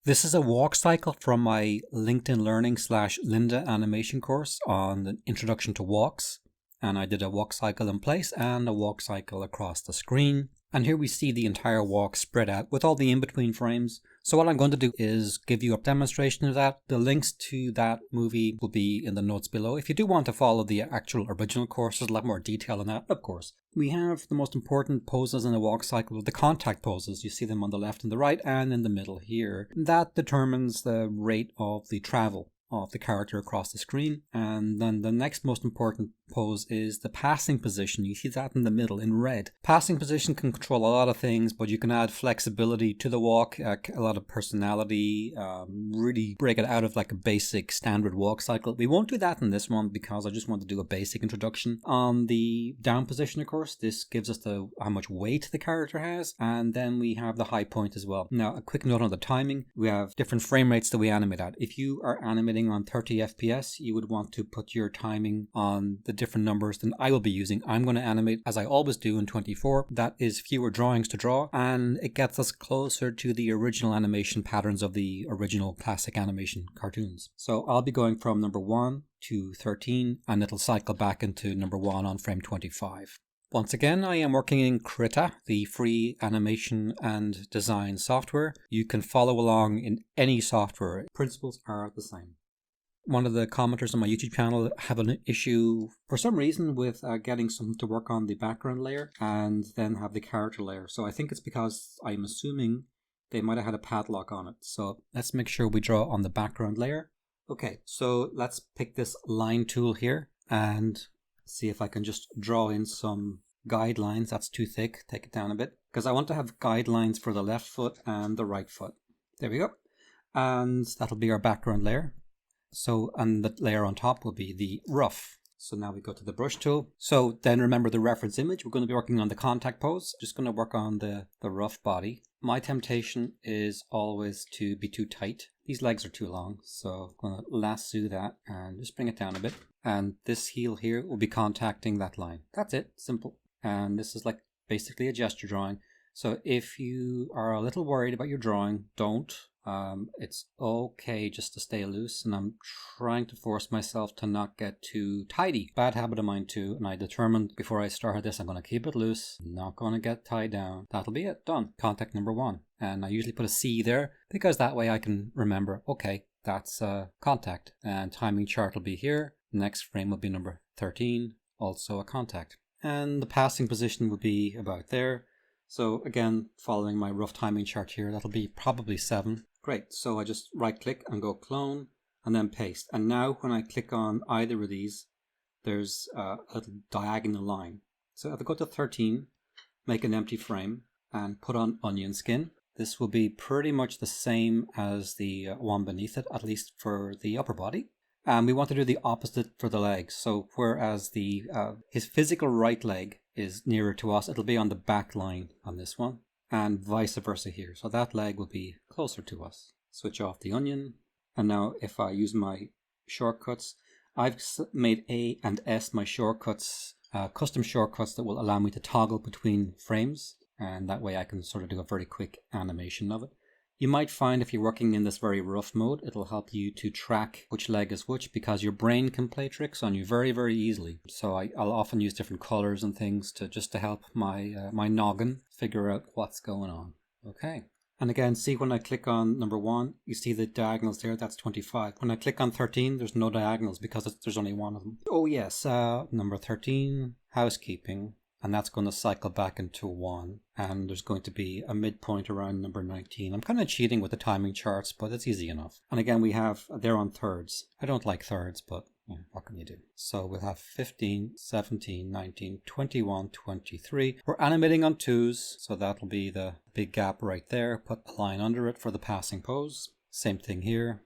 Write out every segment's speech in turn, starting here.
This is a walk cycle from my LinkedIn Learning / Linda animation course on the introduction to walks. And I did a walk cycle in place and a walk cycle across the screen. And here we see the entire walk spread out with all the in-between frames. So what I'm going to do is give you a demonstration of that. The links to that movie will be in the notes below. If you do want to follow the actual original course, there's a lot more detail in that, of course. We have the most important poses in the walk cycle, the contact poses. You see them on the left and the right and in the middle here. That determines the rate of the travel of the character across the screen. And then the next most important pose is the passing position. You see that in the middle in red. Passing position can control a lot of things, but you can add flexibility to the walk, a lot of personality, really break it out of like a basic standard walk cycle. We won't do that in this one because I just want to do a basic introduction. On the down position, of course, this gives us how much weight the character has, and then we have the high point as well. Now, a quick note on the timing. We have different frame rates that we animate at. If you are animating on 30 FPS, you would want to put your timing on the different numbers than I will be using. I'm going to animate as I always do in 24. That is fewer drawings to draw, and it gets us closer to the original animation patterns of the original classic animation cartoons. So I'll be going from number 1 to 13, and it'll cycle back into number 1 on frame 25. Once again, I am working in Krita, the free animation and design software. You can follow along in any software. Principles are the same. One of the commenters on my YouTube channel have an issue for some reason with getting something to work on the background layer and then have the character layer. So I think it's because I'm assuming they might have had a padlock on it. So let's make sure we draw on the background layer. Okay, so let's pick this line tool here and see if I can just draw in some guidelines. That's too thick. Take it down a bit because I want to have guidelines for the left foot and the right foot. There we go. And that'll be our background layer. So, and the layer on top will be the rough. So now we go to the brush tool. So then remember the reference image. We're going to be working on the contact pose. Just going to work on the rough body. My temptation is always to be too tight. These legs are too long. So I'm going to lasso that and just bring it down a bit. And this heel here will be contacting that line. That's it. Simple. And this is like basically a gesture drawing. So if you are a little worried about your drawing, don't. It's okay just to stay loose, and I'm trying to force myself to not get too tidy. Bad habit of mine too, and I determined before I started this I'm going to keep it loose, not going to get tied down. That'll be it, done. Contact number 1. And I usually put a C there because that way I can remember, okay, that's contact, and timing chart will be here. Next frame will be number 13, also a contact. And the passing position will be about there. So again, following my rough timing chart here, that'll be probably 7. Great, so I just right click and go clone and then paste. And now when I click on either of these, there's a little diagonal line. So if I go to 13, make an empty frame and put on onion skin, this will be pretty much the same as the one beneath it, at least for the upper body. And we want to do the opposite for the legs. So whereas his physical right leg is nearer to us, it'll be on the back line on this one, and vice versa here. So that leg will be closer to us. Switch off the onion. And now if I use my shortcuts, I've made A and S my shortcuts, custom shortcuts that will allow me to toggle between frames. And that way I can sort of do a very quick animation of it. You might find if you're working in this very rough mode, it'll help you to track which leg is which because your brain can play tricks on you very, very easily. So I'll often use different colors and things to help my noggin figure out what's going on. Okay. And again, see when I click on number 1, you see the diagonals there, that's 25. When I click on 13, there's no diagonals because there's only one of them. Oh yes, number 13, housekeeping. And that's going to cycle back into 1. And there's going to be a midpoint around number 19. I'm kind of cheating with the timing charts, but it's easy enough. And again, they're on thirds. I don't like thirds, but yeah, what can you do? So we'll have 15, 17, 19, 21, 23. We're animating on 2s, so that'll be the big gap right there. Put a line under it for the passing pose. Same thing here.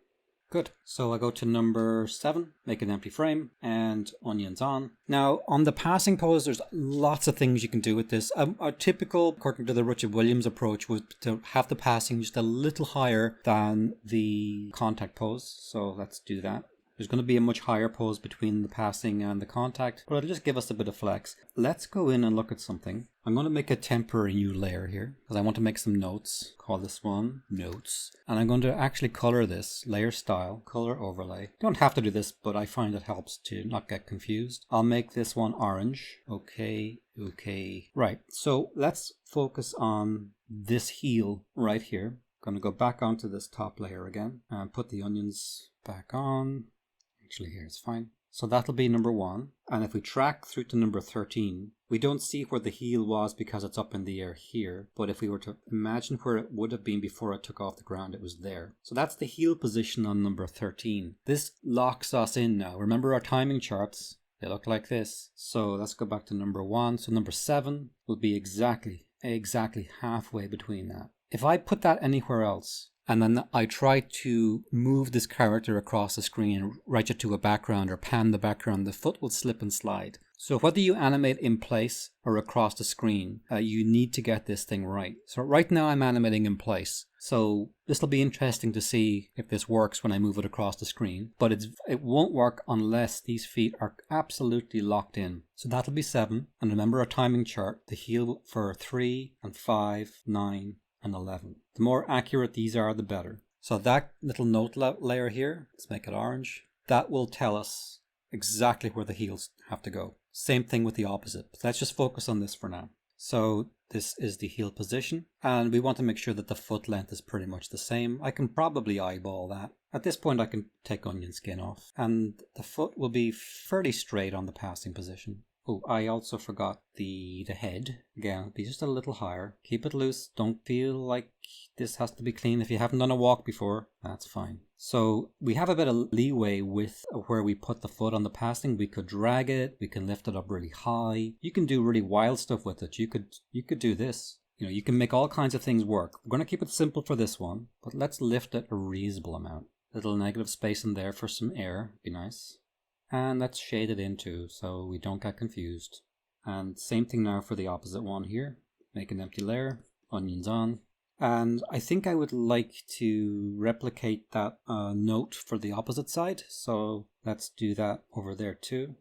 Good. So I go to number 7, make an empty frame, and onions on. Now, on the passing pose, there's lots of things you can do with this. A typical, according to the Richard Williams approach, was to have the passing just a little higher than the contact pose. So let's do that. There's going to be a much higher pose between the passing and the contact, but it'll just give us a bit of flex. Let's go in and look at something. I'm going to make a temporary new layer here because I want to make some notes. Call this one notes. And I'm going to actually color this layer style, color overlay. You don't have to do this, but I find it helps to not get confused. I'll make this one orange. Okay. Right. So let's focus on this heel right here. I'm going to go back onto this top layer again and put the onions back on. Actually, here it's fine. So that'll be number 1. And if we track through to number 13, we don't see where the heel was because it's up in the air here. But if we were to imagine where it would have been before it took off the ground, it was there. So that's the heel position on number 13. This locks us in now. Remember our timing charts? They look like this. So let's go back to number 1. So number 7 will be exactly halfway between that. If I put that anywhere else, and then I try to move this character across the screen and write it to a background or pan the background, the foot will slip and slide. So whether you animate in place or across the screen, you need to get this thing right. So right now I'm animating in place. So this will be interesting to see if this works when I move it across the screen. But it won't work unless these feet are absolutely locked in. So that'll be 7. And remember our timing chart, the heel for 3 and 5, 9, and 11. The more accurate these are, the better. So that little note layer here, let's make it orange, that will tell us exactly where the heels have to go. Same thing with the opposite. But let's just focus on this for now. So this is the heel position, and we want to make sure that the foot length is pretty much the same. I can probably eyeball that. At this point I can take onion skin off, and the foot will be fairly straight on the passing position. Oh, I also forgot the head. Again, be just a little higher. Keep it loose. Don't feel like this has to be clean. If you haven't done a walk before, that's fine. So we have a bit of leeway with where we put the foot on the passing. We could drag it. We can lift it up really high. You can do really wild stuff with it. You could do this. You know, you can make all kinds of things work. We're going to keep it simple for this one, but let's lift it a reasonable amount. Little negative space in there for some air. Be nice. And let's shade it in too, so we don't get confused. And same thing now for the opposite one here. Make an empty layer, onions on. And I think I would like to replicate that note for the opposite side. So let's do that over there too.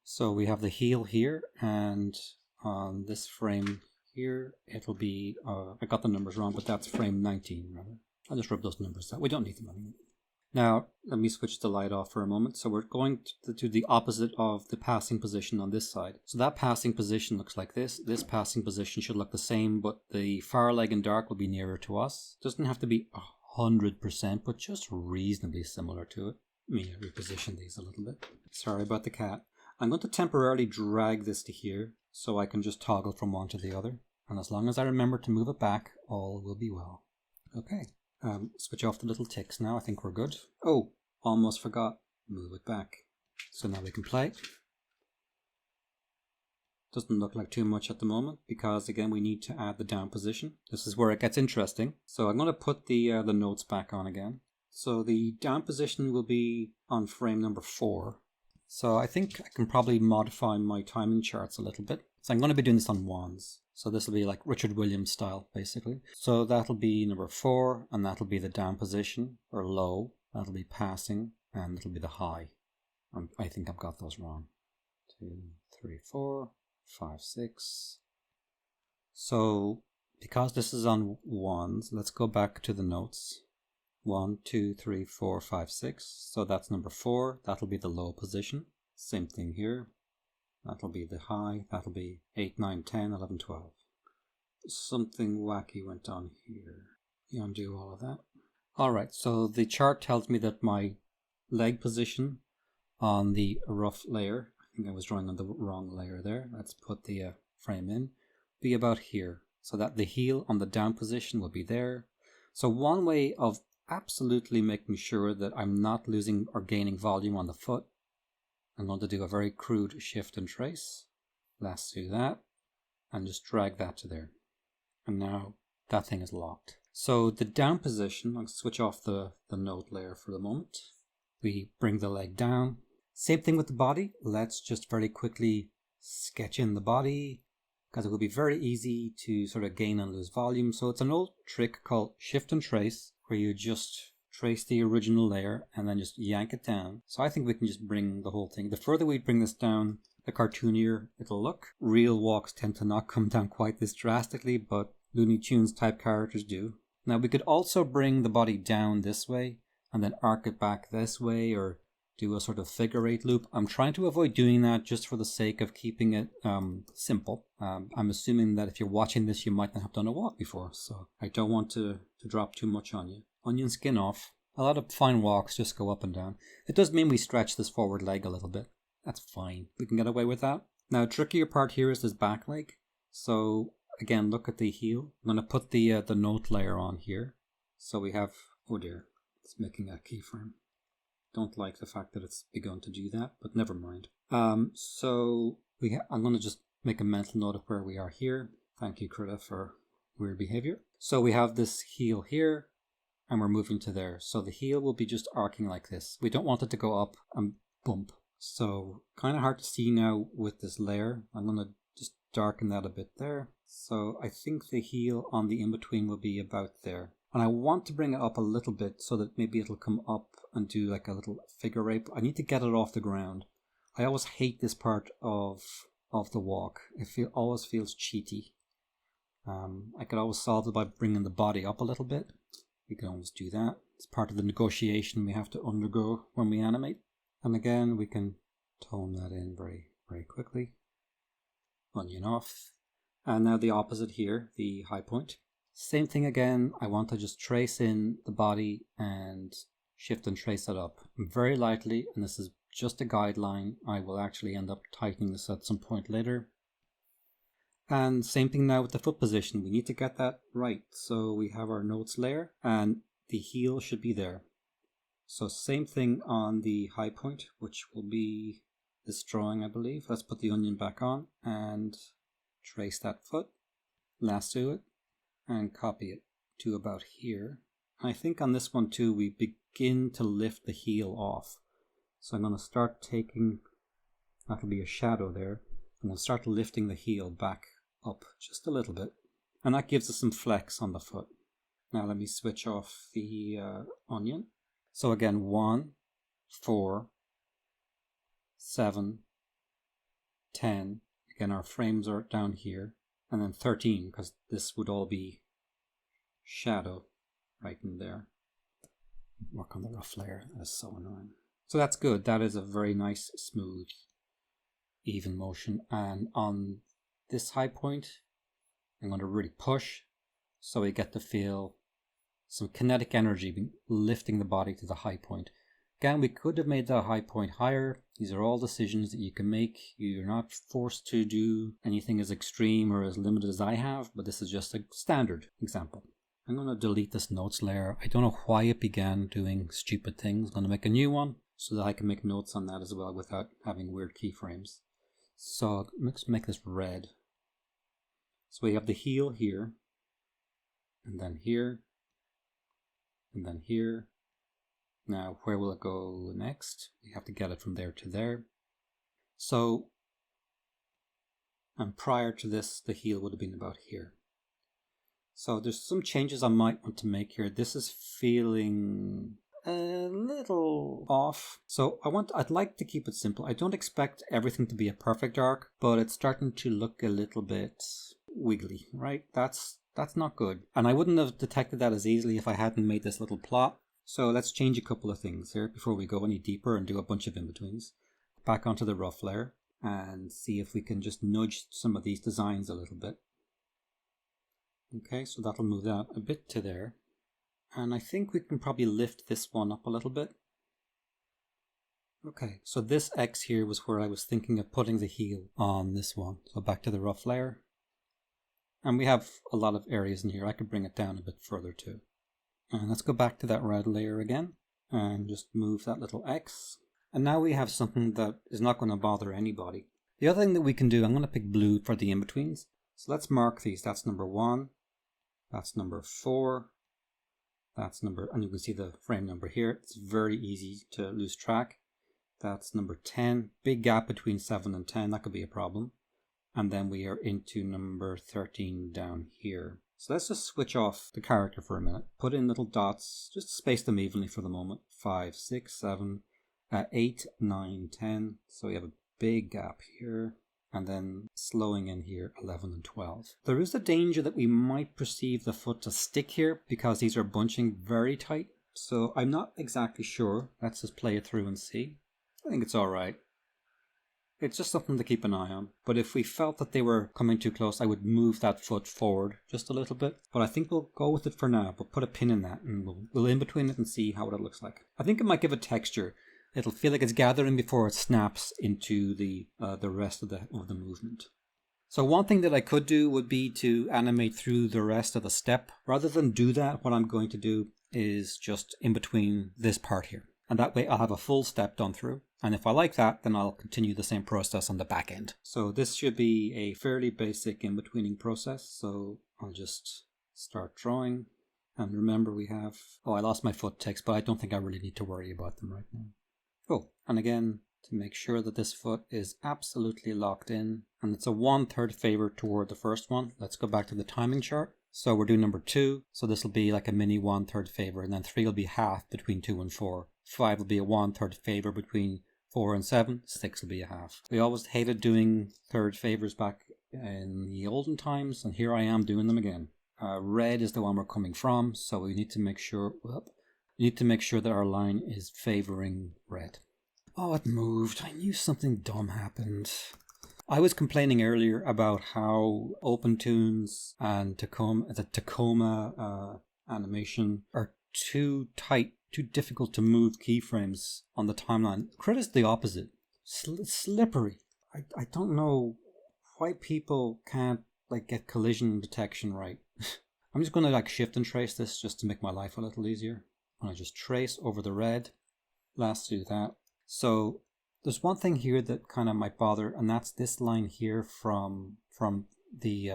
So we have the heel here, and on this frame here, it'll be, I got the numbers wrong, but that's frame 19 rather. I'll just rub those numbers out. We don't need them anymore. Now, let me switch the light off for a moment. So we're going to do the opposite of the passing position on this side. So that passing position looks like this. This passing position should look the same, but the far leg in dark will be nearer to us. Doesn't have to be 100%, but just reasonably similar to it. Let me reposition these a little bit. Sorry about the cat. I'm going to temporarily drag this to here so I can just toggle from one to the other. And as long as I remember to move it back, all will be well. Okay. Switch off the little ticks now. I think we're good. Oh, almost forgot. Move it back. So now we can play. Doesn't look like too much at the moment because again we need to add the down position. This is where it gets interesting. So I'm going to put the notes back on again. So the down position will be on frame number 4. So I think I can probably modify my timing charts a little bit. So I'm going to be doing this on wands. So this will be like Richard Williams style, basically. So that'll be number 4, and that'll be the down position, or low. That'll be passing, and it'll be the high. I think I've got those wrong. 2, 3, 4, 5, 6. So because this is on wands, let's go back to the notes. 1, 2, 3, 4, 5, 6. So that's number 4. That'll be the low position. Same thing here. That'll be the high. That'll be 8, 9, 10, 11, 12. Something wacky went on here. You undo all of that. Alright, so the chart tells me that my leg position on the rough layer, I think I was drawing on the wrong layer there. Let's put the frame in. Be about here. So that the heel on the down position will be there. So one way of absolutely making sure that I'm not losing or gaining volume on the foot, I'm going to do a very crude shift and trace. Let's do that and just drag that to there. And now that thing is locked. So the down position, I'll switch off the note layer for the moment. We bring the leg down. Same thing with the body. Let's just very quickly sketch in the body because it will be very easy to sort of gain and lose volume. So it's an old trick called shift and trace where you just trace the original layer, and then just yank it down. So I think we can just bring the whole thing. The further we bring this down, the cartoonier it'll look. Real walks tend to not come down quite this drastically, but Looney Tunes type characters do. Now we could also bring the body down this way and then arc it back this way, or do a sort of figure eight loop. I'm trying to avoid doing that just for the sake of keeping it simple. I'm assuming that if you're watching this, you might not have done a walk before, so I don't want to drop too much on you. Onion skin off. A lot of fine walks just go up and down. It does mean we stretch this forward leg a little bit. That's fine. We can get away with that. Now, trickier part here is this back leg. So again, look at the heel. I'm going to put the note layer on here. So we have, oh dear, it's making a keyframe. Don't like the fact that it's begun to do that, but never mind. I'm going to just make a mental note of where we are here. Thank you, Krita, for weird behavior. So we have this heel here, and we're moving to there. So the heel will be just arcing like this. We don't want it to go up and bump. So kind of hard to see now with this layer. I'm going to just darken that a bit there. So I think the heel on the in-between will be about there. And I want to bring it up a little bit so that maybe it'll come up and do like a little figure eight. I need to get it off the ground. I always hate this part of the walk. It always feels cheaty. I could always solve it by bringing the body up a little bit. We can always do that. It's part of the negotiation we have to undergo when we animate. And again, we can tone that in very, very quickly. Onion off. And now the opposite here, the high point. Same thing again. I want to just trace in the body and shift and trace it up very lightly. And this is just a guideline. I will actually end up tightening this at some point later. And same thing now with the foot position. We need to get that right. So we have our notes layer and the heel should be there. So same thing on the high point, which will be this drawing, I believe. Let's put the onion back on and trace that foot, lasso it, and copy it to about here. I think on this one too, we begin to lift the heel off. So I'm going to start taking, that'll be a shadow there. I'm going to start lifting the heel back up just a little bit. And that gives us some flex on the foot. Now let me switch off the onion. So again, 1, 4, 7, 10. Again, our frames are down here. And then 13, because this would all be shadow right in there. Work on the rough layer. That's so annoying. So that's good. That is a very nice, smooth, even motion. And on this high point, I'm going to really push so we get to feel some kinetic energy lifting the body to the high point. Again, we could have made the high point higher. These are all decisions that you can make. You're not forced to do anything as extreme or as limited as I have, but this is just a standard example. I'm going to delete this notes layer. I don't know why it began doing stupid things. I'm going to make a new one so that I can make notes on that as well without having weird keyframes. So let's make this red. So we have the heel here, and then here, and then here. Now, where will it go next? We have to get it from there to there. So, and prior to this, the heel would have been about here. So there's some changes I might want to make here. This is feeling a little off. So I'd like to keep it simple. I don't expect everything to be a perfect arc, but it's starting to look a little bit wiggly, right? That's not good. And I wouldn't have detected that as easily if I hadn't made this little plot. So let's change a couple of things here before we go any deeper and do a bunch of in-betweens. Back onto the rough layer and see if we can just nudge some of these designs a little bit. Okay, so that'll move that a bit to there. And I think we can probably lift this one up a little bit. Okay, so this X here was where I was thinking of putting the heel on this one. So back to the rough layer. And we have a lot of areas in here. I could bring it down a bit further too. And let's go back to that red layer again and just move that little X. And now we have something that is not going to bother anybody. The other thing that we can do, I'm going to pick blue for the in-betweens. So let's mark these. That's number 1. That's number 4. That's number, and you can see the frame number here. It's very easy to lose track. That's number 10. Big gap between 7 and 10. That could be a problem. And then we are into number 13 down here. So let's just switch off the character for a minute. Put in little dots, just space them evenly for the moment. 5, 6, 7, 8, 9, 10. So we have a big gap here. And then slowing in here, 11 and 12. There is a danger that we might perceive the foot to stick here because these are bunching very tight. So I'm not exactly sure. Let's just play it through and see. I think it's alright. It's just something to keep an eye on. But if we felt that they were coming too close, I would move that foot forward just a little bit. But I think we'll go with it for now. But put a pin in that and we'll in between it and see how it looks like. I think it might give a texture. It'll feel like it's gathering before it snaps into the rest of the movement. So one thing that I could do would be to animate through the rest of the step. Rather than do that, what I'm going to do is just in between this part here. And that way I'll have a full step done through. And if I like that, then I'll continue the same process on the back end. So this should be a fairly basic in-betweening process. So I'll just start drawing. And remember we have, I lost my foot ticks, but I don't think I really need to worry about them right now. Oh, and again, to make sure that this foot is absolutely locked in, and it's a 1/3 favor toward the first one. Let's go back to the timing chart. So we're doing number 2, so this will be like a mini 1/3 favor, and then 3 will be half between 2 and 4. 5 will be a 1/3 favor between 4 and 7. 6 will be a half. We always hated doing third favors back in the olden times, and here I am doing them again. Red is the one we're coming from, so we need to make sure. That our line is favoring red. Oh, it moved. I knew something dumb happened. I was complaining earlier about how OpenToonz and Tacoma animation are too tight, too difficult to move keyframes on the timeline. Krita's the opposite. Slippery. I don't know why people can't get collision detection right. I'm just going to shift and trace this just to make my life a little easier. I just trace over the red. Let's do that. So there's one thing here that kind of might bother, and that's this line here from the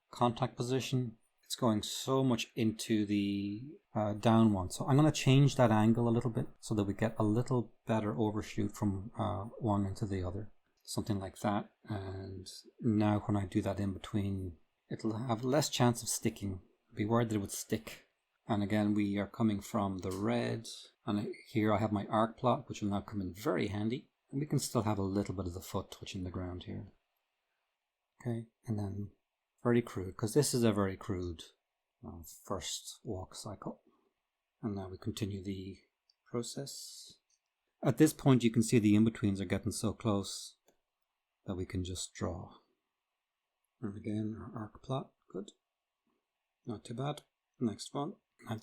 contact position. It's going so much into the down one. So I'm going to change that angle a little bit so that we get a little better overshoot from one into the other. Something like that. And now when I do that in between, it'll have less chance of sticking. I'd be worried that it would stick. And again, we are coming from the red. And here I have my arc plot, which will now come in very handy. And we can still have a little bit of the foot touching the ground here. Okay, and then very crude, because this is a very crude first walk cycle. And now we continue the process. At this point, you can see the in-betweens are getting so close that we can just draw. And again, our arc plot, good. Not too bad. Next one.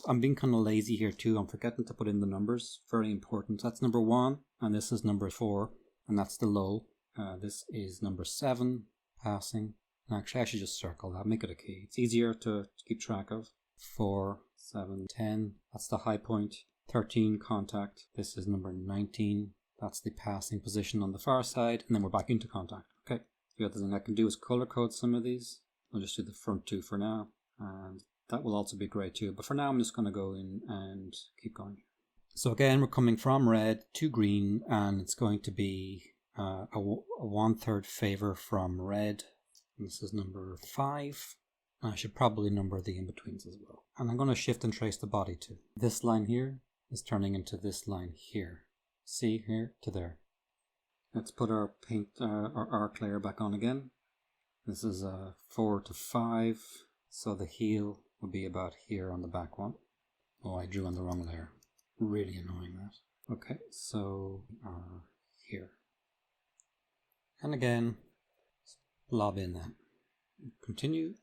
I'm being kind of lazy here too. I'm forgetting to put in the numbers. Very important. That's number 1, and this is number 4, and that's the low. This is number 7, passing. And actually, I should just circle that, make it a key. It's easier to keep track of. 4, 7, 10. That's the high point. 13, contact. This is number 19. That's the passing position on the far side, and then we're back into contact. Okay. The other thing I can do is color code some of these. I'll just do the front 2 for now, and that will also be great too. But for now, I'm just going to go in and keep going. So again, we're coming from red to green, and it's going to be a 1/3 favor from red. And this is number 5. I should probably number the in-betweens as well. And I'm going to shift and trace the body too. This line here is turning into this line here. See, here to there. Let's put our our arc layer back on again. This is 4 to 5. So the heel will be about here on the back one. Oh, I drew on the wrong layer. Really annoying that. Okay, so here. And again, blob in that. Continue.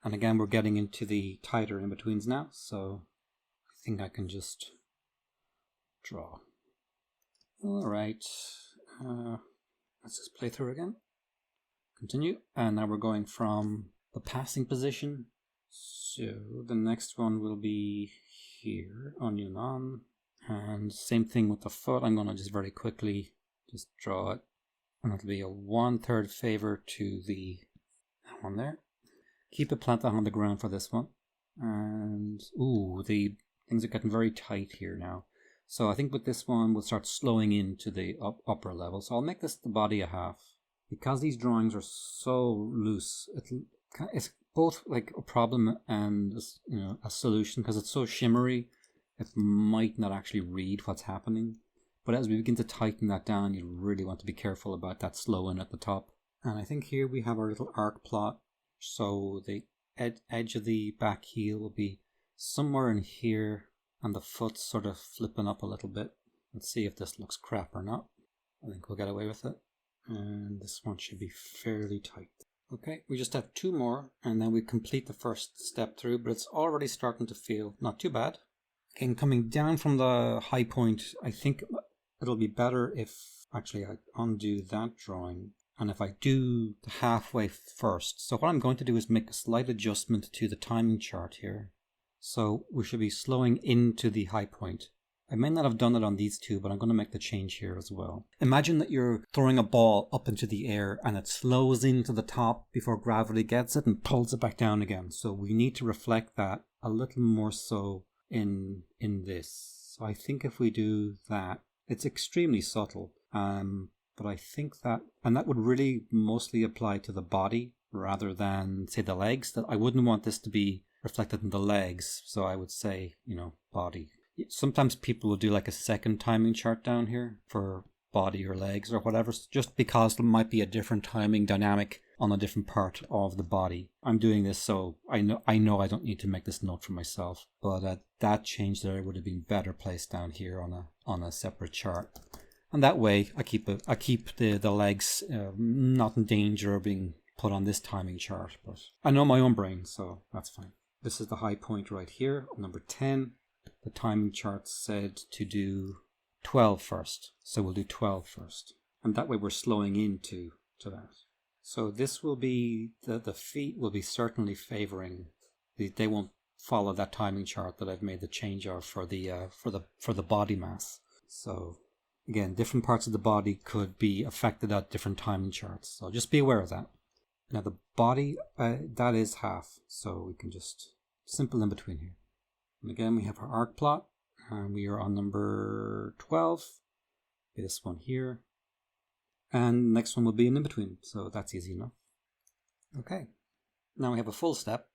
And again, we're getting into the tighter in-betweens now, so I think I can just draw. Alright, let's just play through again. Continue, and now we're going from the passing position. So the next one will be here, onion on. And same thing with the foot. I'm going to just very quickly just draw it. And it'll be a 1/3 favor to that one there. Keep it planted on the ground for this one. And, ooh, the things are getting very tight here now. So I think with this one, we'll start slowing into the upper level. So I'll make this the body a half. Because these drawings are so loose, it's both like a problem and a solution, because it's so shimmery it might not actually read what's happening. But as we begin to tighten that down, you really want to be careful about that slowing at the top. And I think here we have our little arc plot. So the edge of the back heel will be somewhere in here, and the foot's sort of flipping up a little bit. Let's see if this looks crap or not. I think we'll get away with it. And this one should be fairly tight. Okay, we just have 2 more, and then we complete the first step through, but it's already starting to feel not too bad. Again, coming down from the high point, I think it'll be better if actually I undo that drawing, and if I do the halfway first. So what I'm going to do is make a slight adjustment to the timing chart here. So we should be slowing into the high point. I may not have done it on these 2, but I'm going to make the change here as well. Imagine that you're throwing a ball up into the air and it slows into the top before gravity gets it and pulls it back down again. So we need to reflect that a little more so in this. So I think if we do that, it's extremely subtle, but I think that, and that would really mostly apply to the body rather than say the legs. That I wouldn't want this to be reflected in the legs, so I would say, body. Sometimes people will do like a second timing chart down here for body or legs or whatever, just because there might be a different timing dynamic on a different part of the body. I'm doing this so I know I don't need to make this note for myself, but that change there would have been better placed down here on a separate chart. And that way I keep the legs not in danger of being put on this timing chart, but I know my own brain, so that's fine. This is the high point right here, number 10. The timing chart said to do 12 first, so we'll do 12 first. And that way we're slowing into that. So this will be, the feet will be certainly favoring, they won't follow that timing chart that I've made the change of for the body mass. So again, different parts of the body could be affected at different timing charts. So just be aware of that. Now the body, that is half. So we can just simple in between here. And again, we have our arc plot, and we are on number 12. This one here. And next one will be an in-between, so that's easy enough. Okay, now we have a full step.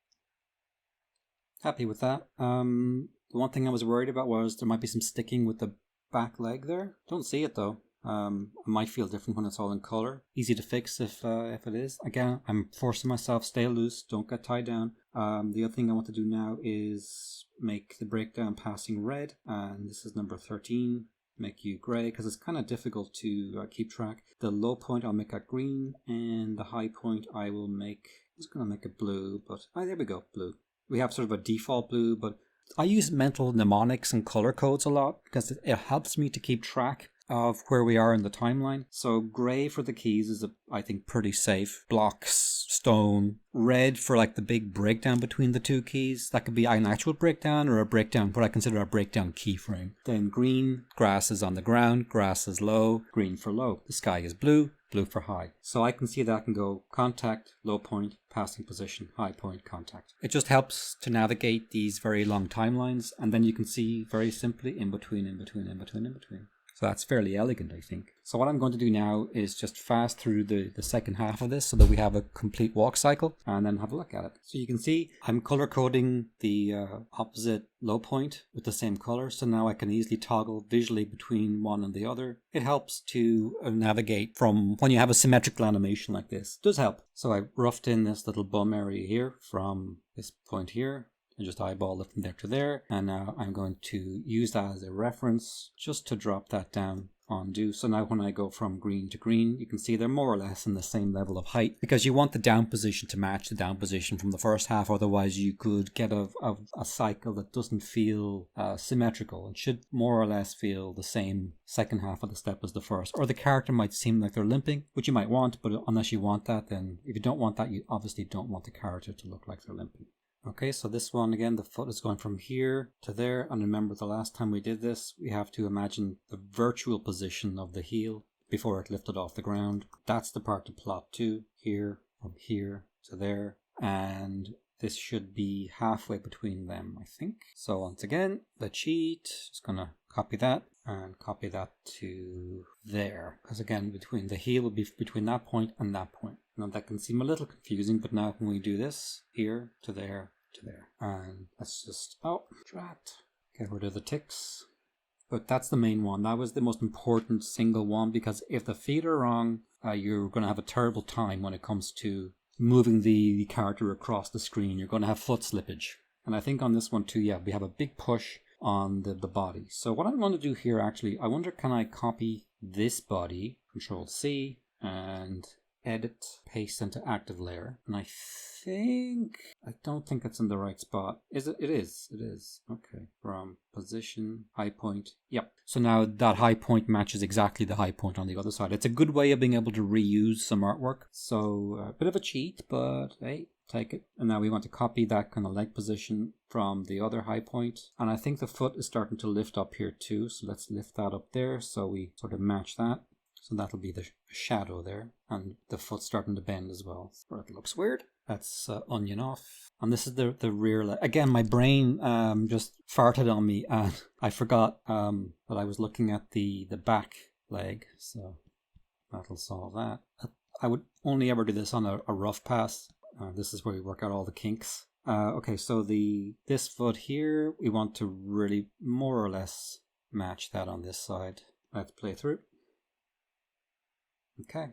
Happy with that. The one thing I was worried about was there might be some sticking with the back leg there. Don't see it though. It might feel different when it's all in color. Easy to fix if it is. Again, I'm forcing myself, stay loose, don't get tied down. The other thing I want to do now is make the breakdown passing red, and this is number 13. Make you gray because it's kind of difficult to keep track. The low point I'll make a green, and the high point I will make, I was going to make it blue, but there we go, blue. We have sort of a default blue, but I use mental mnemonics and color codes a lot because it helps me to keep track of where we are in the timeline. So gray for the keys is, I think, pretty safe. Blocks, stone. Red for like the big breakdown between the 2 keys. That could be an actual breakdown or a breakdown, what I consider a breakdown keyframe. Then green, grass is on the ground, grass is low, green for low. The sky is blue, blue for high. So I can see that I can go contact, low point, passing position, high point, contact. It just helps to navigate these very long timelines, and then you can see very simply in between, in between, in between, in between. So that's fairly elegant, I think. So what I'm going to do now is just fast through the second half of this so that we have a complete walk cycle and then have a look at it. So you can see I'm color coding the opposite low point with the same color. So now I can easily toggle visually between one and the other. It helps to navigate from when you have a symmetrical animation like this. It does help. So I roughed in this little bum area here from this point here. I just eyeball it from there to there, and now I'm going to use that as a reference just to drop that down undo. So now when I go from green to green, you can see they're more or less in the same level of height because you want the down position to match the down position from the first half. Otherwise you could get a cycle that doesn't feel symmetrical. It should more or less feel the same second half of the step as the first, or the character might seem like they're limping, which you might want, but unless you want that, then if you don't want that, you obviously don't want the character to look like they're limping. Okay, so this one again, the foot is going from here to there, and remember the last time we did this, we have to imagine the virtual position of the heel before it lifted off the ground. That's the part to plot to, here, from here to there, and this should be halfway between them, I think. So once again, the cheat, just gonna copy that, and copy that to there. Because again, between the heel will be between that point and that point. Now that can seem a little confusing, but now when we do this, here to there to there. And let's just, oh, drat. Get rid of the ticks. But that's the main one. That was the most important single one, because if the feet are wrong, you're going to have a terrible time when it comes to moving the character across the screen. You're going to have foot slippage. And I think on this one too, yeah, we have a big push on the body. So what I want to do here actually, I wonder, can I copy this body, Control C, and edit, paste into active layer. And I don't think it's in the right spot. Is it? It is. Okay. From position, high point. Yep. So now that high point matches exactly the high point on the other side. It's a good way of being able to reuse some artwork. So a bit of a cheat, but hey, take it. And now we want to copy that kind of leg position from the other high point. And I think the foot is starting to lift up here too. So let's lift that up there. So we sort of match that. So that'll be the shadow there, and the foot starting to bend as well. So it looks weird. That's onion off. And this is the rear leg. Again, my brain just farted on me, and I forgot that I was looking at the back leg. So that'll solve that. I would only ever do this on a rough pass. This is where we work out all the kinks. Okay, so this foot here, we want to really more or less match that on this side. Let's play through. Okay.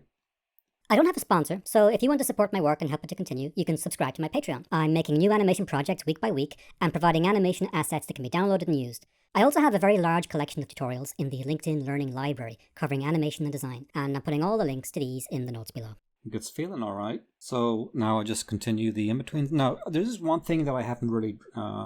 I don't have a sponsor, so if you want to support my work and help it to continue, you can subscribe to my Patreon. I'm making new animation projects week by week and providing animation assets that can be downloaded and used. I also have a very large collection of tutorials in the LinkedIn Learning Library covering animation and design, and I'm putting all the links to these in the notes below. It's feeling all right. So now I'll just continue the in-between. Now, there's one thing that I haven't really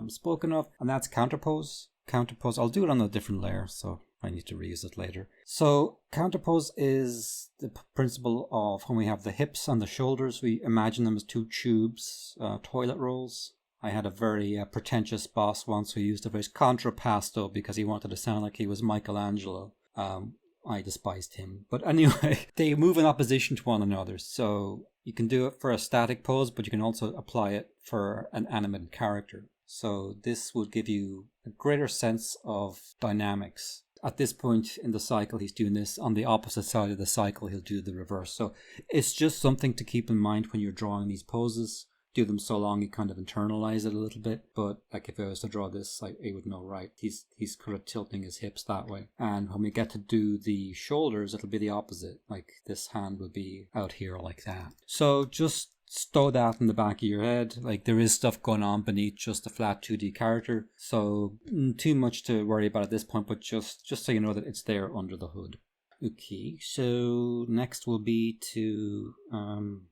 spoken of, and that's counterpose. Counterpose, I'll do it on a different layer, so I need to reuse it later. So counterpose is the principle of when we have the hips and the shoulders, we imagine them as two tubes, toilet rolls. I had a very pretentious boss once who used a very contrappasto because he wanted to sound like he was Michelangelo. I despised him. But anyway, they move in opposition to one another. So you can do it for a static pose, but you can also apply it for an animated character. So this would give you a greater sense of dynamics. At this point in the cycle, he's doing this. On the opposite side of the cycle, he'll do the reverse. So it's just something to keep in mind when you're drawing these poses. Do them so long you kind of internalize it a little bit. But like if I was to draw this, I would know, right, he's kind of tilting his hips that way. And when we get to do the shoulders, it'll be the opposite. Like this hand will be out here like that. So just stow that in the back of your head. Like there is stuff going on beneath just a flat 2D character. So too much to worry about at this point, but just so you know that it's there under the hood. Okay, so next will be to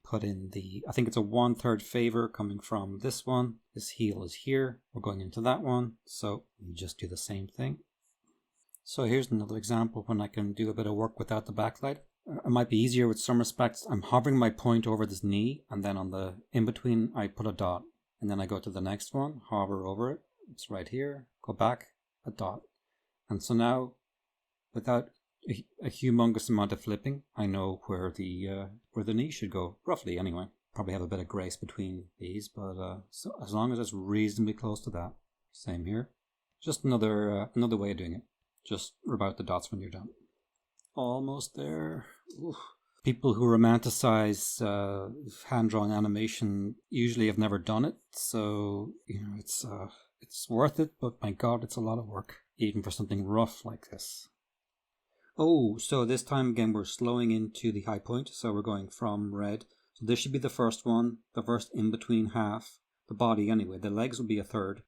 put in I think it's a 1/3 favor coming from this one. This heel is here. We're going into that one. So we just do the same thing. So here's another example when I can do a bit of work without the backlight. It might be easier with some respects. I'm hovering my point over this knee, and then on the in-between I put a dot. And then I go to the next one, hover over it. It's right here. Go back, a dot. And so now, without a humongous amount of flipping, I know where the knee should go, roughly anyway. Probably have a bit of grace between these, but so as long as it's reasonably close to that. Same here. Just another way of doing it. Just rub out the dots when you're done. Almost there. Oof. People who romanticize hand-drawn animation usually have never done it, so it's worth it. But my God, it's a lot of work, even for something rough like this. Oh, so this time again we're slowing into the high point, so we're going from red. So this should be the first one, the first in-between half. The body anyway, the legs will be a third,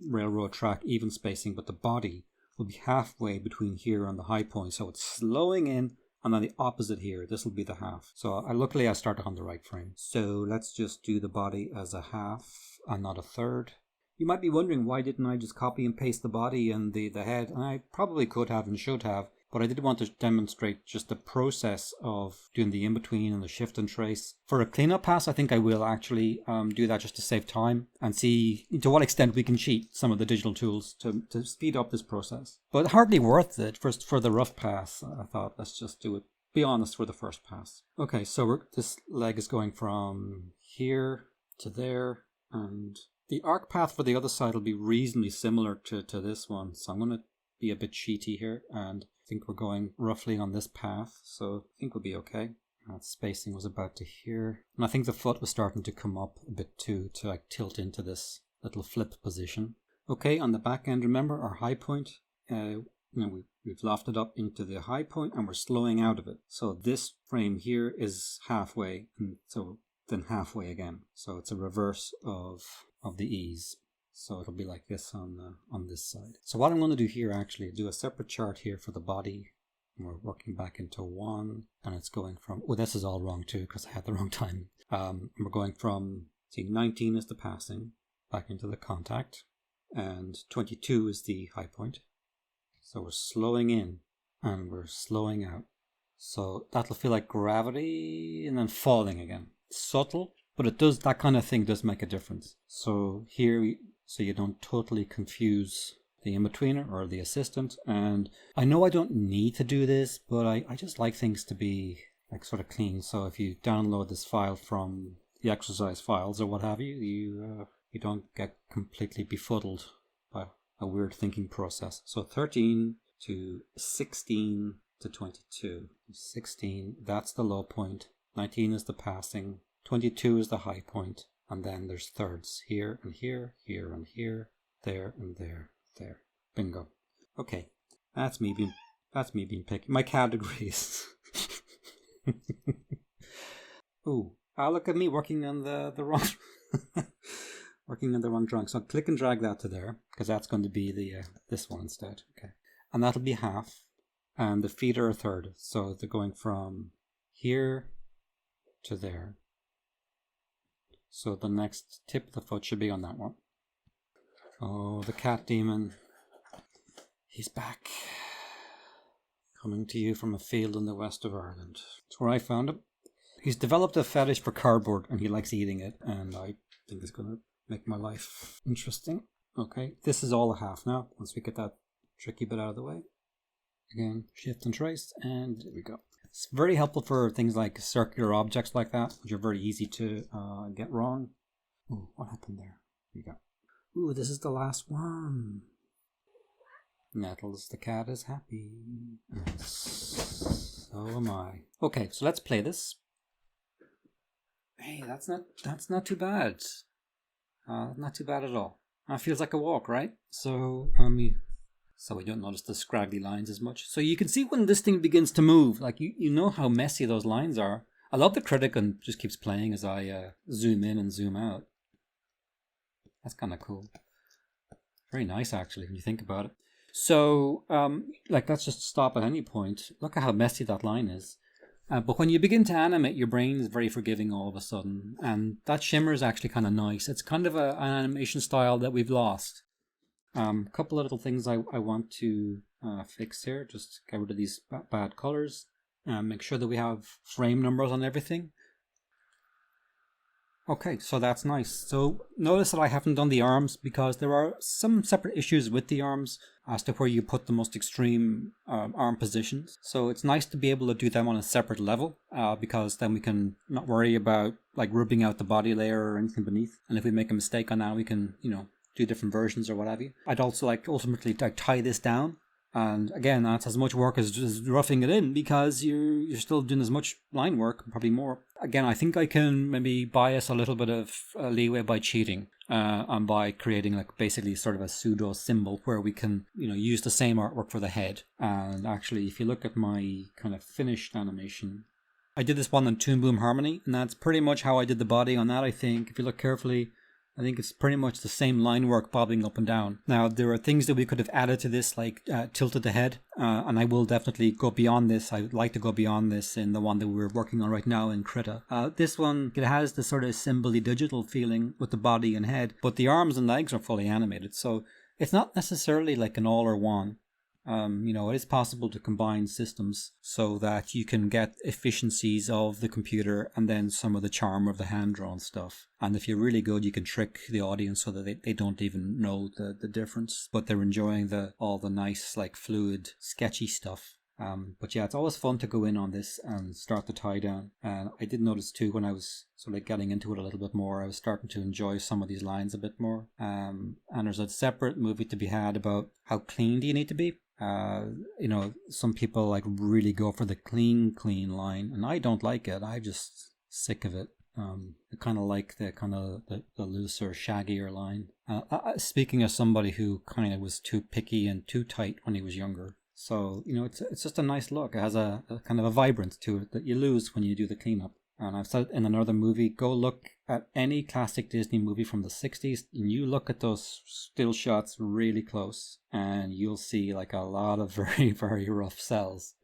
railroad track, even spacing, but the body will be halfway between here and the high point. So it's slowing in, and then the opposite here, this will be the half. So luckily I started on the right frame. So let's just do the body as a half and not a third. You might be wondering, why didn't I just copy and paste the body and the head? And I probably could have and should have. But I did want to demonstrate just the process of doing the in-between and the shift and trace. For a cleanup pass, I think I will actually do that just to save time and see to what extent we can cheat some of the digital tools to speed up this process. But hardly worth it for the rough pass. I thought, let's just do it, be honest, for the first pass. Okay, so this leg is going from here to there, and the arc path for the other side will be reasonably similar to this one. So I'm going to be a bit cheaty here, and I think we're going roughly on this path, so I think we'll be okay. That spacing was about to here, and I think the foot was starting to come up a bit too, to like tilt into this little flip position. Okay, on the back end, remember our high point, we've lofted up into the high point and we're slowing out of it. So this frame here is halfway, and so then halfway again. So it's a reverse of the ease. So it'll be like this on this side. So what I'm going to do here, actually, do a separate chart here for the body. And we're working back into 1, and it's going from, oh, this is all wrong too because I had the wrong time. We're going from, see, 19 is the passing back into the contact, and 22 is the high point. So we're slowing in and we're slowing out. So that'll feel like gravity and then falling again. It's subtle, but it does, that kind of thing does make a difference. So here, so you don't totally confuse the in-betweener or the assistant. And I know I don't need to do this, but I just like things to be like sort of clean. So if you download this file from the exercise files or what have you, you don't get completely befuddled by a weird thinking process. So 13 to 16 to 22. 16, that's the low point. 19 is the passing. 22 is the high point. And then there's thirds here and here, here and here, there and there, there. Bingo. Okay, that's me being picky. My categories. Ooh, look at me working on the wrong working on the wrong drawing. So I'll click and drag that to there, because that's going to be the this one instead. Okay, and that'll be half, and the feet are a third. So they're going from here to there. So the next tip of the foot should be on that one. Oh, the cat demon. He's back. Coming to you from a field in the west of Ireland. It's where I found him. He's developed a fetish for cardboard and he likes eating it, and I think it's going to make my life interesting. Okay, this is all a half now. Once we get that tricky bit out of the way. Again, shift and trace, and there we go. It's very helpful for things like circular objects like that, which are very easy to get wrong. Ooh, what happened there? Here we go. Ooh, this is the last one. Nettles, the cat is happy. So am I. Okay, so let's play this. Hey, that's not too bad. Not too bad at all. Feels like a walk, right? So so we don't notice the scraggly lines as much. So you can see when this thing begins to move, like you know how messy those lines are. I love the critic and just keeps playing as I zoom in and zoom out. That's kind of cool. Very nice, actually, when you think about it. So, let's just stop at any point. Look at how messy that line is. But when you begin to animate, your brain is very forgiving all of a sudden. And that shimmer is actually kind of nice. It's kind of an animation style that we've lost. A couple of little things I want to fix here. Just get rid of these bad colors. Make sure that we have frame numbers on everything. Okay, so that's nice. So notice that I haven't done the arms because there are some separate issues with the arms as to where you put the most extreme arm positions. So it's nice to be able to do them on a separate level because then we can not worry about like rubbing out the body layer or anything beneath. And if we make a mistake on that, we can, do different versions or what have you. I'd also like to ultimately tie this down. And again, that's as much work as just roughing it in because you're still doing as much line work, probably more. Again, I think I can maybe bias a little bit of leeway by cheating and by creating like basically sort of a pseudo symbol where we can, use the same artwork for the head. And actually, if you look at my kind of finished animation, I did this one on Toon Boom Harmony, and that's pretty much how I did the body on that, I think. If you look carefully, I think it's pretty much the same line work bobbing up and down. Now, there are things that we could have added to this, like tilted the head, and I will definitely go beyond this. I would like to go beyond this in the one that we're working on right now in Krita. This one, it has the sort of symbol-y digital feeling with the body and head, but the arms and legs are fully animated, so it's not necessarily like an all or one. It is possible to combine systems so that you can get efficiencies of the computer and then some of the charm of the hand-drawn stuff. And if you're really good, you can trick the audience so that they don't even know the difference, but they're enjoying all the nice, like, fluid, sketchy stuff. But yeah, it's always fun to go in on this and start the tie down. And I did notice too, when I was sort of getting into it a little bit more, I was starting to enjoy some of these lines a bit more. And there's a separate movie to be had about how clean do you need to be. Some people like really go for the clean line, and I don't like it. I'm just sick of it. I kind of like the looser, shaggier line. Speaking as somebody who kind of was too picky and too tight when he was younger. So, it's just a nice look. It has a kind of a vibrance to it that you lose when you do the cleanup. And I've said in another movie, go look at any classic Disney movie from the 60s, and you look at those still shots really close, and you'll see like a lot of very, very rough cells,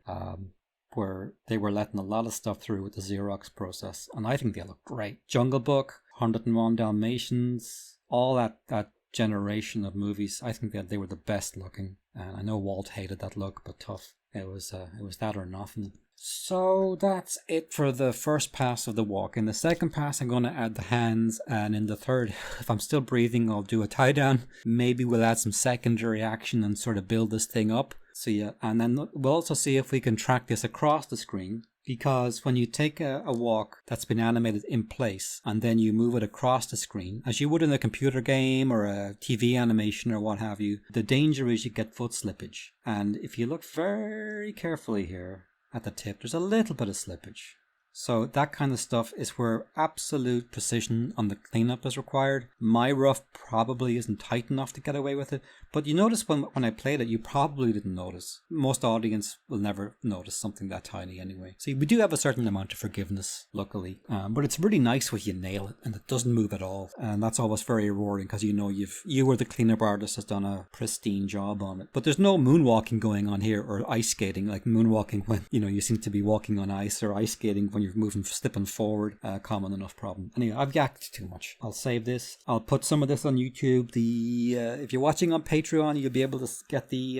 where they were letting a lot of stuff through with the Xerox process. And I think they look great. Jungle Book, 101 Dalmatians, all that generation of movies, I think that they were the best looking. And I know Walt hated that look, but tough. It was that or nothing. So that's it for the first pass of the walk. In the second pass, I'm going to add the hands, and in the third, if I'm still breathing, I'll do a tie down. Maybe we'll add some secondary action and sort of build this thing up. So yeah, and then we'll also see if we can track this across the screen, because when you take a walk that's been animated in place and then you move it across the screen, as you would in a computer game or a TV animation or what have you, the danger is you get foot slippage. And if you look very carefully here at the tip, there's a little bit of slippage. So that kind of stuff is where absolute precision on the cleanup is required. My rough probably isn't tight enough to get away with it, but you notice when I played it, you probably didn't notice. Most audience will never notice something that tiny anyway. See, we do have a certain amount of forgiveness, luckily, but it's really nice when you nail it and it doesn't move at all, and that's always very rewarding because you or the cleanup artist has done a pristine job on it. But there's no moonwalking going on here, or ice skating, like moonwalking when you seem to be walking on ice, or ice skating when you're slipping forward, common enough problem. Anyway, I've yacked too much. I'll save this. I'll put some of this on YouTube. If you're watching on Patreon, you'll be able to get the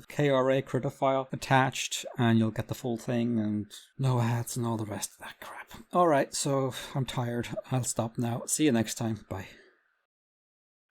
KRA Krita file attached, and you'll get the full thing, and no ads and all the rest of that crap. Alright, so I'm tired. I'll stop now. See you next time. Bye.